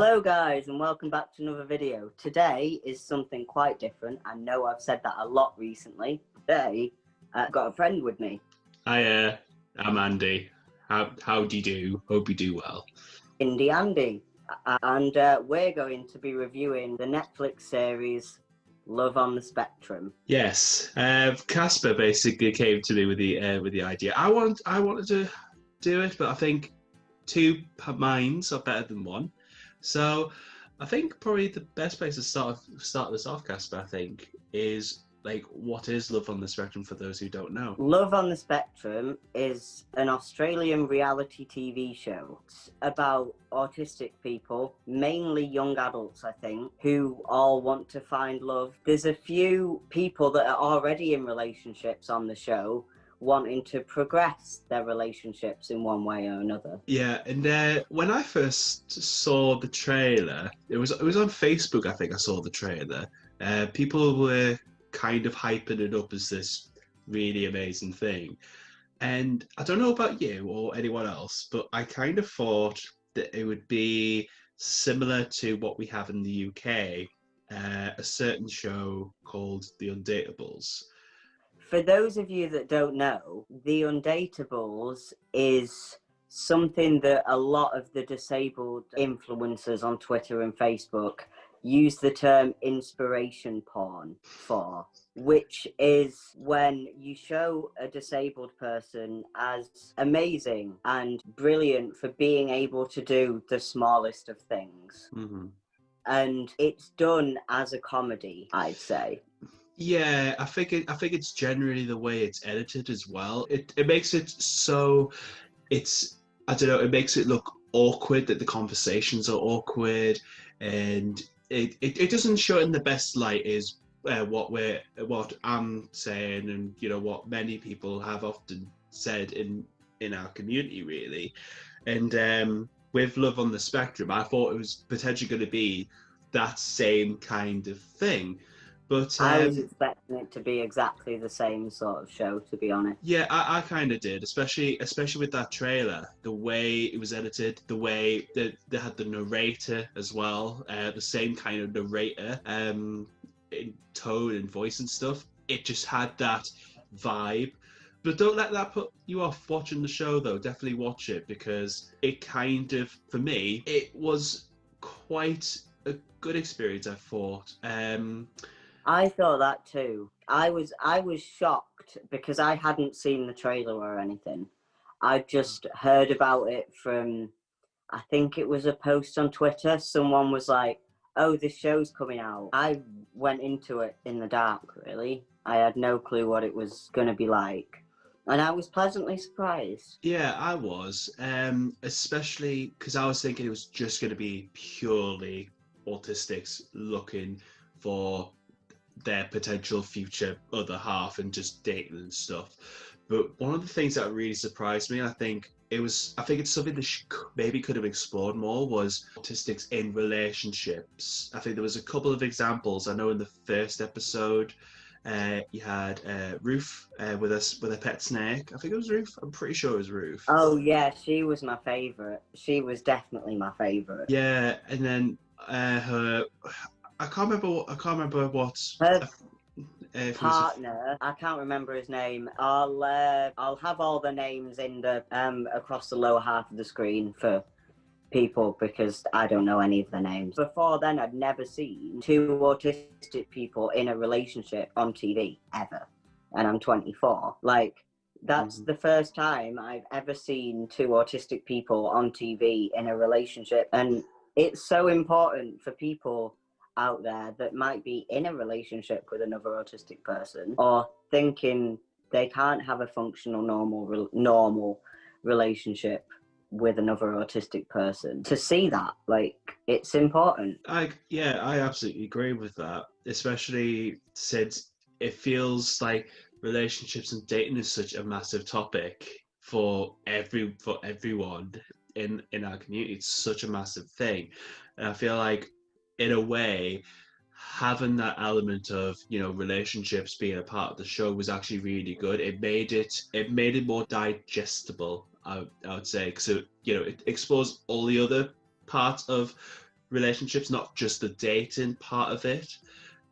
Hello guys and welcome back to another video. Today is something quite different. I know I've said that a lot recently. Today I've got a friend with me. Hi, I'm Andy. How do you do? Hope you do well. IndieAndy. And we're going to be reviewing the Netflix series Love on the Spectrum. Yes, Casper basically came to me with the idea. I wanted to do it, but I think two minds are better than one. So I think probably the best place to start this off, Casper, I think, is like, what is Love on the Spectrum for those who don't know? Love on the Spectrum is an Australian reality TV show. It's about autistic people, mainly young adults, I think, who all want to find love. There's a few people that are already in relationships on the show, wanting to progress their relationships in one way or another. Yeah, and when I first saw the trailer, it was on Facebook. I think I saw the trailer. People were kind of hyping it up as this really amazing thing, and I don't know about you or anyone else, but I kind of thought that it would be similar to what we have in the UK, a certain show called The Undateables. For those of you that don't know, The Undateables is something that a lot of the disabled influencers on Twitter and Facebook use the term inspiration porn for, which is when you show a disabled person as amazing and brilliant for being able to do the smallest of things. Mm-hmm. And it's done as a comedy, I'd say. Yeah, I think it's generally the way it's edited as well. It makes it so I don't know, it makes it look awkward, that the conversations are awkward, and it doesn't show it in the best light is what I'm saying, and what many people have often said in our community, really. And with Love on the Spectrum, I thought it was potentially going to be that same kind of thing. But I was expecting it to be exactly the same sort of show, to be honest. yeah, I kind of did, especially with that trailer, the way it was edited, the way that they had the narrator as well, the same kind of narrator, in tone and voice and stuff. It just had that vibe. But don't let that put you off watching the show, though. Definitely watch it, because it kind of, for me, it was quite a good experience, I thought. I thought that too. I was shocked because I hadn't seen the trailer or anything. I just heard about it from, I think it was a post on Twitter. Someone was like, "Oh, this show's coming out." I went into it in the dark, really. I had no clue what it was going to be like. And I was pleasantly surprised. Yeah, I was, especially because I was thinking it was just going to be purely autistics looking for their potential future other half and just dating and stuff. But one of the things that really surprised me, I think it's something that maybe could have explored more, was autistics in relationships. I think there was a couple of examples. I know in the first episode, you had Ruth with a pet snake. I think it was Ruth. I'm pretty sure it was Ruth. Oh yeah, she was my favourite. She was definitely my favourite. Yeah, and then her. I can't remember what Her partner, I can't remember his name. I'll have all the names in the across the lower half of the screen for people, because I don't know any of the names. Before then, I'd never seen two autistic people in a relationship on TV ever, and I'm 24. Like, that's the first time I've ever seen two autistic people on TV in a relationship, and it's so important for people out there that might be in a relationship with another autistic person, or thinking they can't have a functional normal relationship with another autistic person. To see that, like, it's important. I absolutely agree with that, especially since it feels like relationships and dating is such a massive topic for everyone in our community. It's such a massive thing, and I feel like, in a way, having that element of relationships being a part of the show was actually really good. It made it more digestible, I would say, because it explores all the other parts of relationships, not just the dating part of it,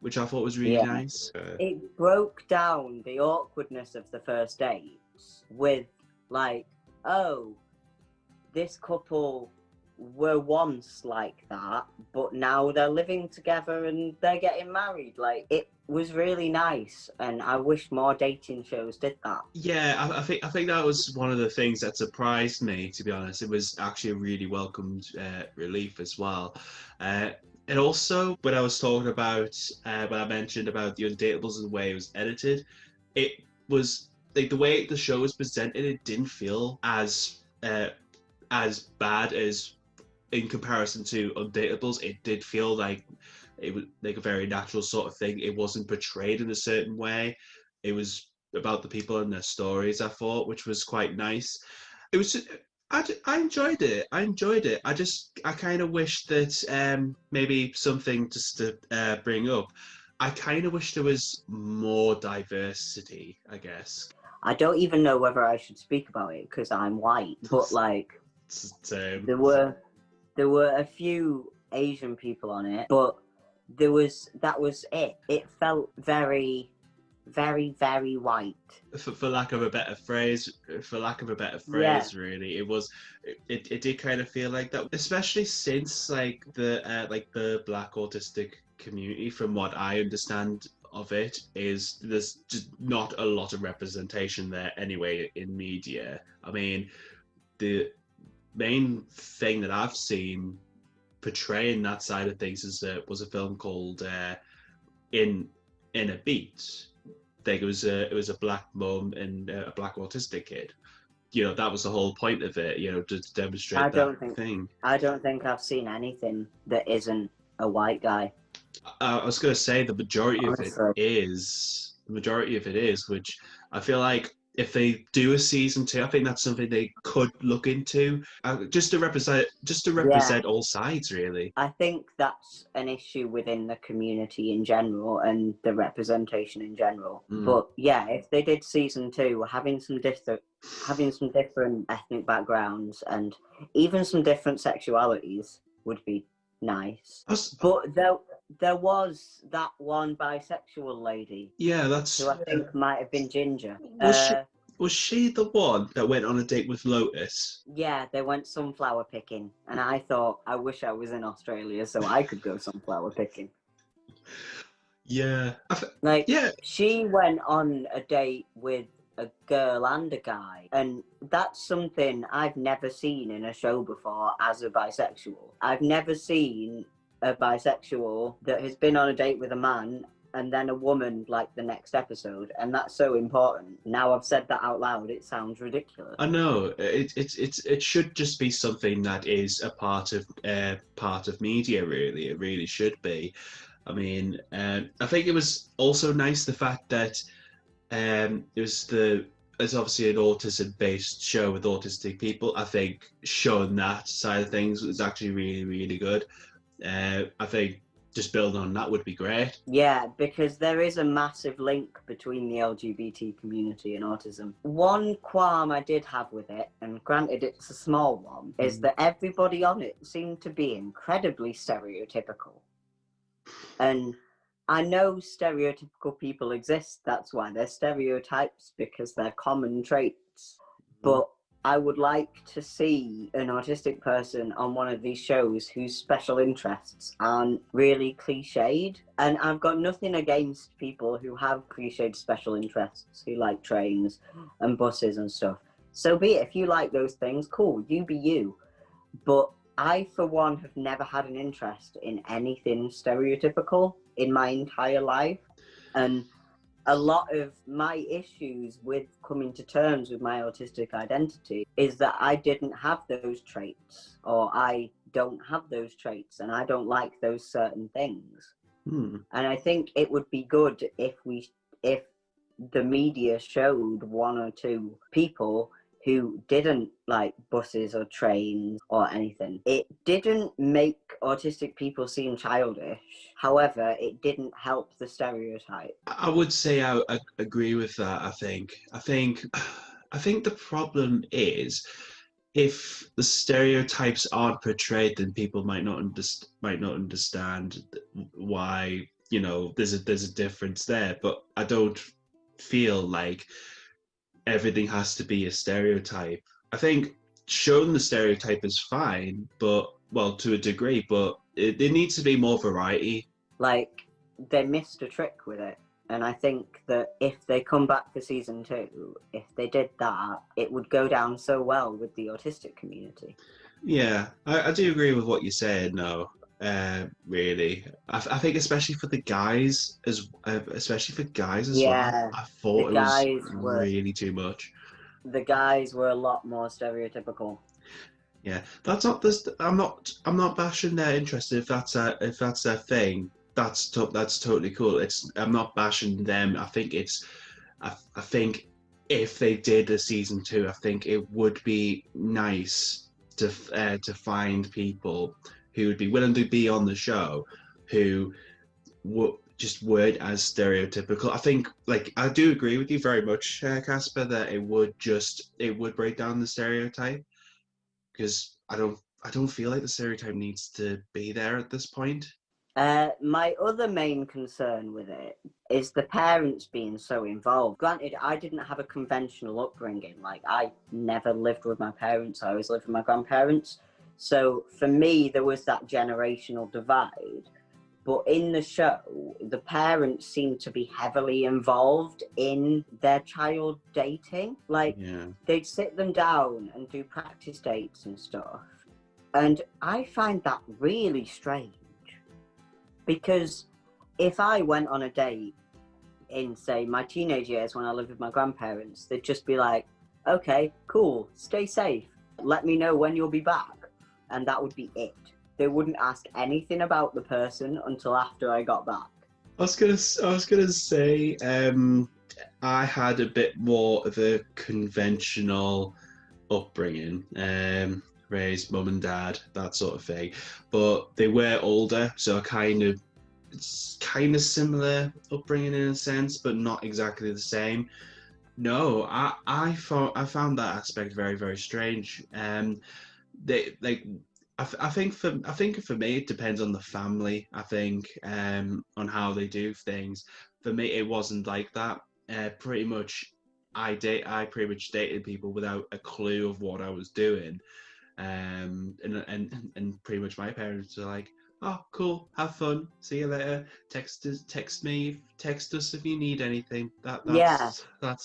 which I thought was really Yeah. nice. It broke down the awkwardness of the first dates with, like, oh, this couple were once like that, but now they're living together and they're getting married. Like, it was really nice, and I wish more dating shows did that. Yeah, I think that was one of the things that surprised me. To be honest, it was actually a really welcomed relief as well. And also, when I was talking about when I mentioned about the Undateables and the way it was edited, it was like the way the show was presented. It didn't feel as bad as in comparison to Undateables. It did feel like it was like a very natural sort of thing. It wasn't portrayed in a certain way. It was about the people and their stories, I thought, which was quite nice. It was just, I enjoyed it. I enjoyed it. I kind of wish that maybe something just to bring up. I kind of wish there was more diversity, I guess. I don't even know whether I should speak about it because I'm white, but like, there were a few Asian people on it, but that was it. It felt very, very, very white. For lack of a better phrase, Yeah. really, it did kind of feel like that, especially since like the Black autistic community, from what I understand of it, is there's just not a lot of representation there anyway in media. I mean, the main thing that I've seen portraying that side of things was a film called in a Beat. I think it was a black mum and a black autistic kid. You know, that was the whole point of it. You know, to demonstrate thing. I don't think I've seen anything that isn't a white guy. I was going to say the majority Honestly. of it is, which I feel like if they do a season 2, I think that's something they could look into, just to represent all sides, really. I think that's an issue within the community in general and the representation in general. But yeah, if they did season 2, having some different ethnic backgrounds and even some different sexualities would be nice. But there was that one bisexual lady. Yeah, that's who I think might have been Ginger. Was she the one that went on a date with Lotus? Yeah, they went sunflower picking, and I thought, I wish I was in Australia so I could go sunflower picking. Yeah. She went on a date with a girl and a guy, and that's something I've never seen in a show before as a bisexual. I've never seen a bisexual that has been on a date with a man and then a woman like the next episode, and that's so important. Now I've said that out loud, it sounds ridiculous. I know it should just be something that is a part of media. Really, it really should be. I mean, I think it was also nice the fact that it's obviously an autism-based show with autistic people. I think showing that side of things was actually really, really good. I think just building on that would be great. Yeah, because there is a massive link between the LGBT community and autism. One qualm I did have with it, and granted it's a small one, is that everybody on it seemed to be incredibly stereotypical. And I know stereotypical people exist, that's why they're stereotypes, because they're common traits. But I would like to see an autistic person on one of these shows whose special interests aren't really cliched. And I've got nothing against people who have cliched special interests, who like trains and buses and stuff. So be it, if you like those things, cool, you be you. But I, for one, have never had an interest in anything stereotypical in my entire life. And a lot of my issues with coming to terms with my autistic identity is that I didn't have those traits, or I don't have those traits, and I don't like those certain things. And I think it would be good if the media showed one or two people who didn't like buses or trains or anything. It didn't make autistic people seem childish. However, it didn't help the stereotype. I would say I agree with that. I think the problem is if the stereotypes aren't portrayed, then people might not understand why, you know, there's a difference there. But I don't feel like everything has to be a stereotype. I think showing the stereotype is fine, but well, to a degree, but there needs to be more variety. Like, they missed a trick with it. And I think that if they come back for season 2, if they did that, it would go down so well with the autistic community. Yeah, I do agree with what you said. No, really, I think especially for the guys especially for guys as well. Yeah, I the thought it was guys were really too much. the guys were a lot more stereotypical. Yeah, that's not this. I'm not bashing their interest if that's their thing. That's totally cool. I'm not bashing them. I think I think if they did a season 2, I think it would be nice to find people who would be willing to be on the show who just weren't as stereotypical. I think, like, I do agree with you very much, Casper, that it would break down the stereotype, because I don't feel like the stereotype needs to be there at this point. My other main concern with it is the parents being so involved. Granted, I didn't have a conventional upbringing. Like, I never lived with my parents. I always lived with my grandparents. So for me, there was that generational divide. But in the show, the parents seem to be heavily involved in their child dating. Like, Yeah. they'd sit them down and do practice dates and stuff. And I find that really strange. Because if I went on a date in, say, my teenage years when I lived with my grandparents, they'd just be like, okay, cool, stay safe. Let me know when you'll be back. And that would be it. They wouldn't ask anything about the person until after I got back. I was gonna say, I had a bit more of a conventional upbringing, raised mum and dad, that sort of thing. But they were older, so it's kind of similar upbringing in a sense, but not exactly the same. No, I found that aspect very, very strange. They like I think for me it depends on the family. I think on how they do things. For me, it wasn't like that. Pretty much, I pretty much dated people without a clue of what I was doing. And pretty much my parents are like, "Oh, cool, have fun, see you later. Text us if you need anything." Yeah, That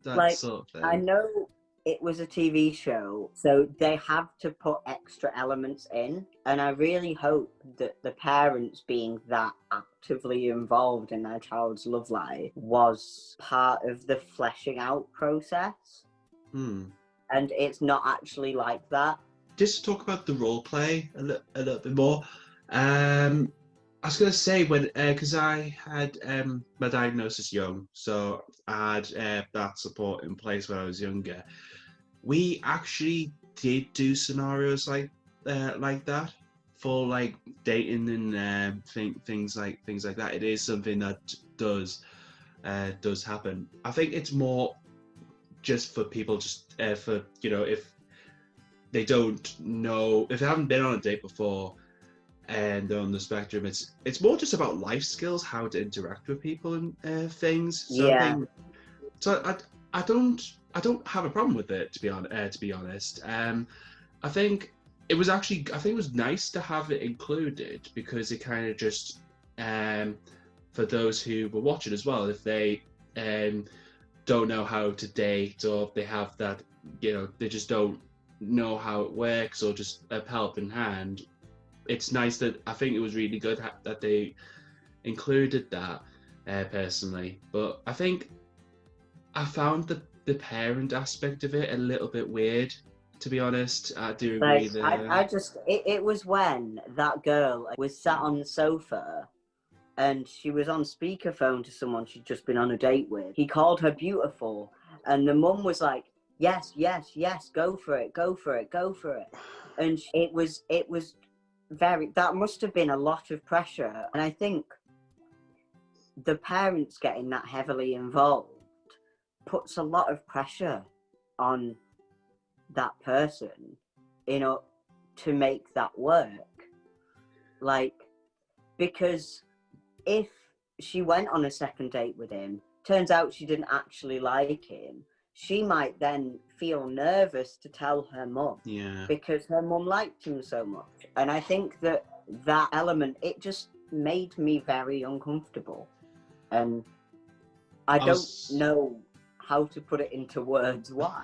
like, sort of I thing. know it was a TV show, so they have to put extra elements in. And I really hope that the parents being that actively involved in their child's love life was part of the fleshing out process. Hmm. And it's not actually like that. Just to talk about the role play a little bit more. I was going to say, when because I had my diagnosis young, so I had that support in place when I was younger. We actually did do scenarios like that for like dating and things like that. It is something that does happen. I think it's more just for people, just for, you know, if they don't know, if they haven't been on a date before and they're on the spectrum, it's more just about life skills, how to interact with people and things. So I Yeah, think, so I don't have a problem with it, to be honest. I think I think it was nice to have it included, because it kind of just for those who were watching as well, if they don't know how to date, or if they have that, you know, they just don't know how it works, or just a helping hand. It's nice that, I think it was really good that they included that, personally. But I think I found the parent aspect of it a little bit weird, to be honest. I do agree like, there. it was when that girl was sat on the sofa and she was on speakerphone to someone she'd just been on a date with. He called her beautiful, and the mum was like, yes, yes, yes, go for it, go for it, go for it. And it was very, that must have been a lot of pressure. And I think the parents getting that heavily involved puts a lot of pressure on that person, to make that work. Like, because if she went on a second date with him, turns out she didn't actually like him, she might then feel nervous to tell her mum. Yeah. Because her mum liked him so much. And I think that element, it just made me very uncomfortable. And I don't know how to put it into words why.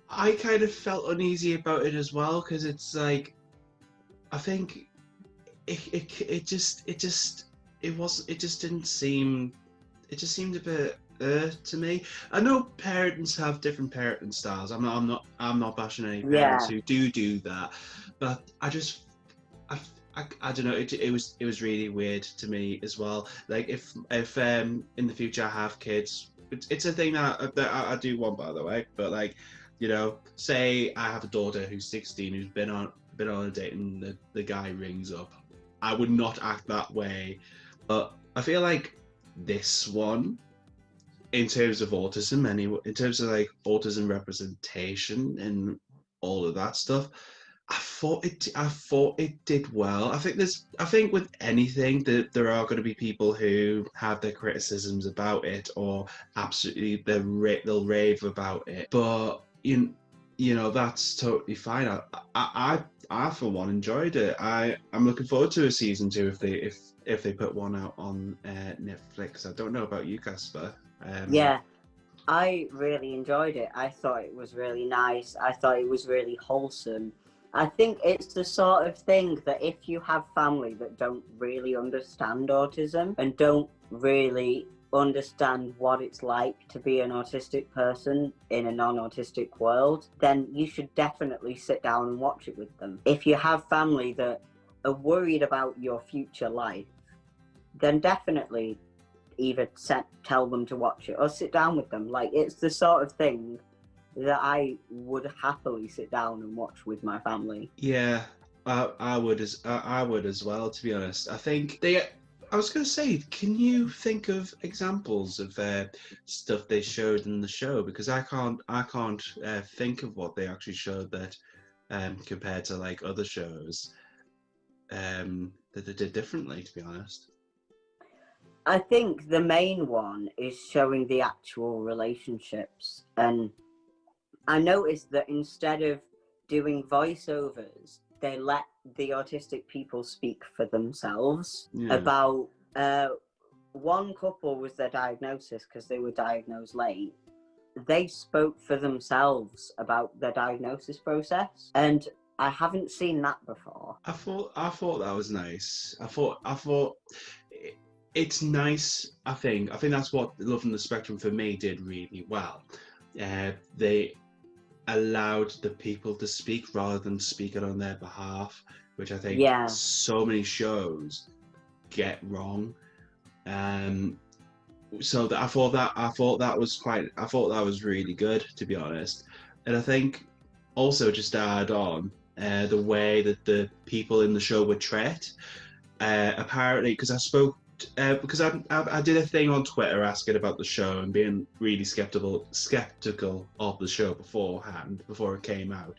I kind of felt uneasy about it as well, because it's like, I think it just seemed a bit to me. I know parents have different parenting styles. I'm not bashing any parents who do that, but I don't know. It was really weird to me as well. Like, if in the future I have kids, it's a thing that I do want, by the way. But like, you know, say I have a daughter who's 16 who's been on a date and the guy rings up, I would not act that way. But I feel like this one, in terms of autism, in terms of like autism representation and all of that stuff, I thought it did well. I think with anything that there are going to be people who have their criticisms about it, or absolutely they'll rave about it. But you know, that's totally fine. I for one enjoyed it. I'm looking forward to a season 2 if they put one out on Netflix. I don't know about you, Casper. Yeah, I really enjoyed it. I thought it was really nice. I thought it was really wholesome. I think it's the sort of thing that if you have family that don't really understand autism and don't really understand what it's like to be an autistic person in a non-autistic world, then you should definitely sit down and watch it with them. If you have family that are worried about your future life, then definitely either tell them to watch it or sit down with them. Like, it's the sort of thing that I would happily sit down and watch with my family. Yeah, I would as well, to be honest. I think I was going to say, can you think of examples of stuff they showed in the show? Because I can't think of what they actually showed that compared to like other shows that they did differently, to be honest. I think the main one is showing the actual relationships, and I noticed that instead of doing voiceovers, they let the autistic people speak for themselves about one couple with their diagnosis, because they were diagnosed late. They spoke for themselves about their diagnosis process, and I haven't seen that before. I thought that was nice. I thought it's nice. I think that's what Love on the Spectrum for me did really well. They allowed the people to speak rather than speaking on their behalf, which I think so many shows get wrong. So that I thought that was really good, to be honest. And I think also, just to add on, the way that the people in the show were treated, apparently, because I did a thing on Twitter asking about the show and being really skeptical of the show beforehand, before it came out.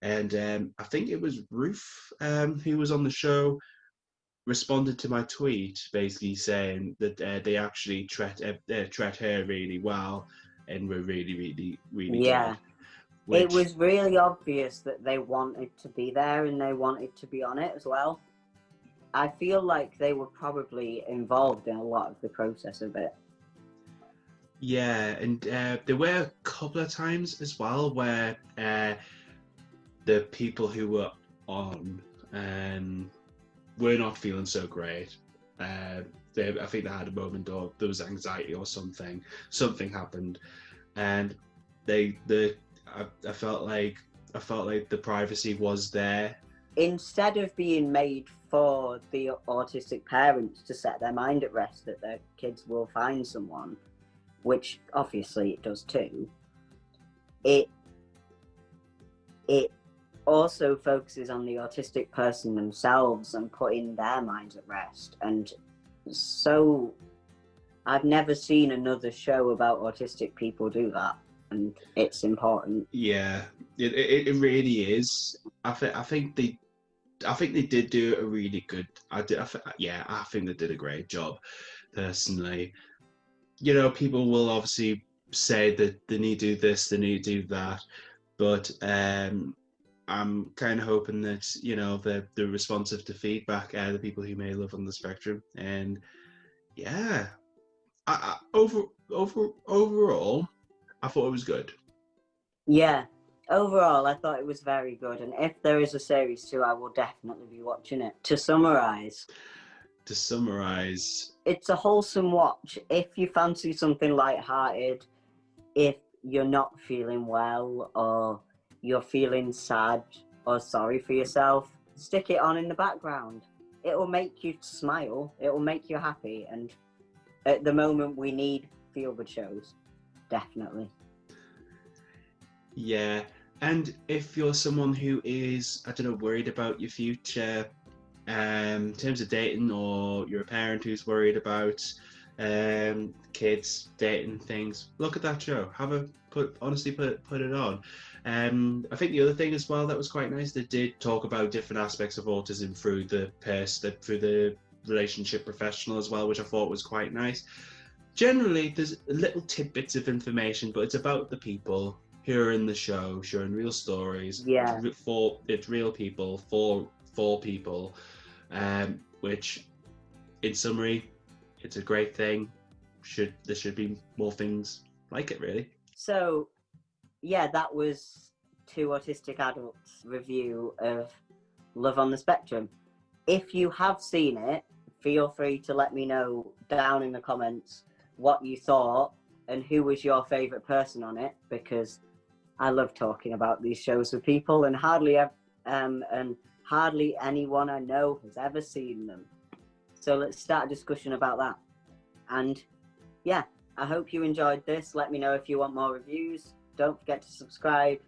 And I think it was Ruth who was on the show responded to my tweet, basically saying that they actually treat her really well and were really good. It was really obvious that they wanted to be there and they wanted to be on it as well. I feel like they were probably involved in a lot of the process of it. Yeah, and there were a couple of times as well where the people who were on were not feeling so great. I think they had a moment, or there was anxiety or something. Something happened, and I felt like the privacy was there. Instead of being made for the autistic parents to set their mind at rest that their kids will find someone, which obviously it does too, it also focuses on the autistic person themselves and putting their minds at rest. And so I've never seen another show about autistic people do that. and it's important. Yeah, it really is. I think they did do a really good. I think they did a great job. Personally, people will obviously say that they need to do this, they need to do that, but I'm kind of hoping that they're responsive to feedback, the people who may live on the spectrum, and yeah, overall, I thought it was good. Yeah, overall, I thought it was very good, and if there is a series 2, I will definitely be watching it. To summarize, it's a wholesome watch if you fancy something light-hearted, if you're not feeling well or you're feeling sad or sorry for yourself, stick it on in the background. It will make you smile, it will make you happy, and at the moment we need feel-good shows, definitely. Yeah, and if you're someone who is, I don't know, worried about your future, in terms of dating, or you're a parent who's worried about kids dating things, look at that show. Put it on. I think the other thing as well that was quite nice, they did talk about different aspects of autism through the relationship professional as well, which I thought was quite nice. Generally, there's little tidbits of information, but it's about the people who are in the show, sharing real stories. Yeah. It's real people for people, which, in summary, it's a great thing. There should be more things like it, really. So, yeah, that was 2 autistic adults' review of Love on the Spectrum. If you have seen it, feel free to let me know down in the comments what you thought and who was your favourite person on it, because I love talking about these shows with people, and hardly anyone I know has ever seen them. So let's start a discussion about that. And yeah, I hope you enjoyed this. Let me know if you want more reviews. Don't forget to subscribe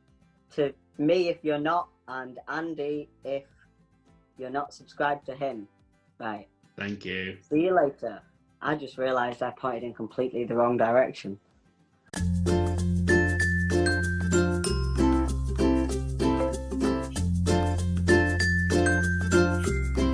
to me if you're not, and Andy if you're not subscribed to him. Right. Thank you. See you later. I just realised I pointed in completely the wrong direction.